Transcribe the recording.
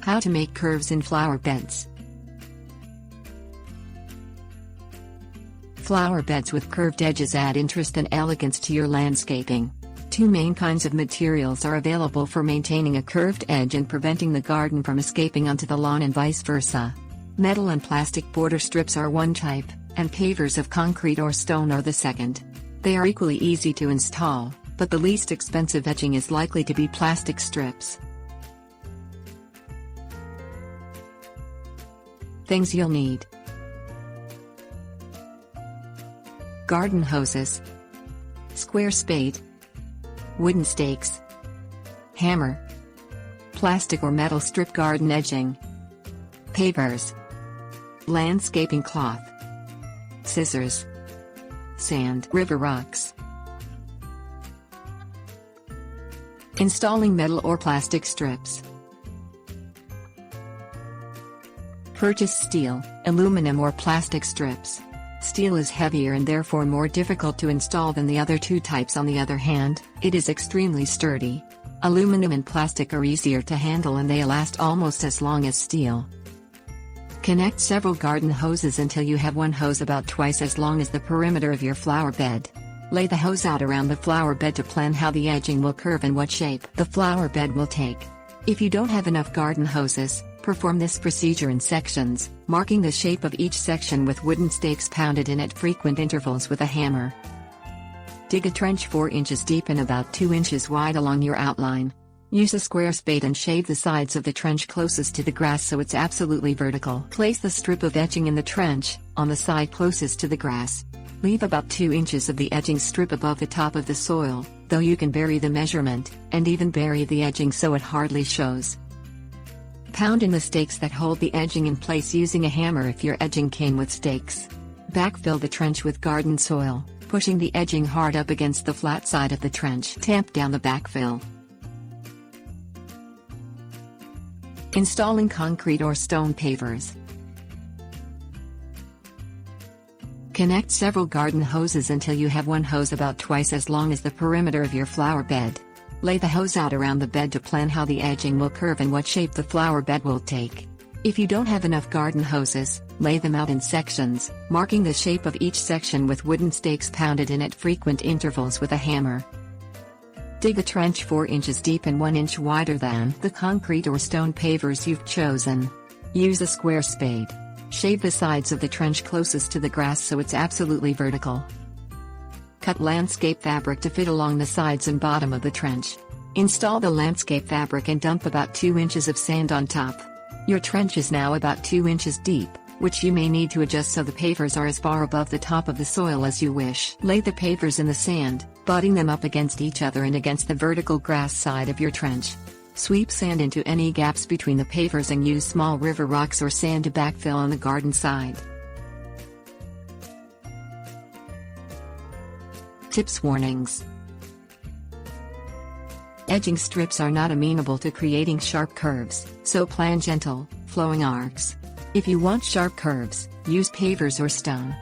How to make curves in flower beds. Flower beds with curved edges add interest and elegance to your landscaping. Two main kinds of materials are available for maintaining a curved edge and preventing the garden from escaping onto the lawn and vice versa. Metal and plastic border strips are one type, and pavers of concrete or stone are the second. They are equally easy to install, but the least expensive edging is likely to be plastic strips. Things you'll need: garden hoses, square spade, wooden stakes, hammer, plastic or metal strip garden edging, pavers, landscaping cloth, scissors, sand, river rocks. Installing metal or plastic strips. Purchase steel, aluminum or plastic strips. Steel is heavier and therefore more difficult to install than the other two types. On the other hand, it is extremely sturdy. Aluminum and plastic are easier to handle and they last almost as long as steel. Connect several garden hoses until you have one hose about twice as long as the perimeter of your flower bed. Lay the hose out around the flower bed to plan how the edging will curve and what shape the flower bed will take. If you don't have enough garden hoses, perform this procedure in sections, marking the shape of each section with wooden stakes pounded in at frequent intervals with a hammer. Dig a trench 4 inches deep and about 2 inches wide along your outline. Use a square spade and shave the sides of the trench closest to the grass so it's absolutely vertical. Place the strip of edging in the trench, on the side closest to the grass. Leave about 2 inches of the edging strip above the top of the soil, though you can vary the measurement, and even bury the edging so it hardly shows. Pound in the stakes that hold the edging in place using a hammer if your edging came with stakes. Backfill the trench with garden soil, pushing the edging hard up against the flat side of the trench. Tamp down the backfill. Installing concrete or stone pavers. Connect several garden hoses until you have one hose about twice as long as the perimeter of your flower bed. Lay the hose out around the bed to plan how the edging will curve and what shape the flower bed will take. If you don't have enough garden hoses, lay them out in sections, marking the shape of each section with wooden stakes pounded in at frequent intervals with a hammer. Dig a trench 4 inches deep and 1 inch wider than the concrete or stone pavers you've chosen. Use a square spade. Shave the sides of the trench closest to the grass so it's absolutely vertical. Cut landscape fabric to fit along the sides and bottom of the trench. Install the landscape fabric and dump about 2 inches of sand on top. Your trench is now about 2 inches deep, which you may need to adjust so the pavers are as far above the top of the soil as you wish. Lay the pavers in the sand, butting them up against each other and against the vertical grass side of your trench. Sweep sand into any gaps between the pavers and use small river rocks or sand to backfill on the garden side. Tips. Warnings. Edging strips are not amenable to creating sharp curves, so plan gentle, flowing arcs. If you want sharp curves, use pavers or stone.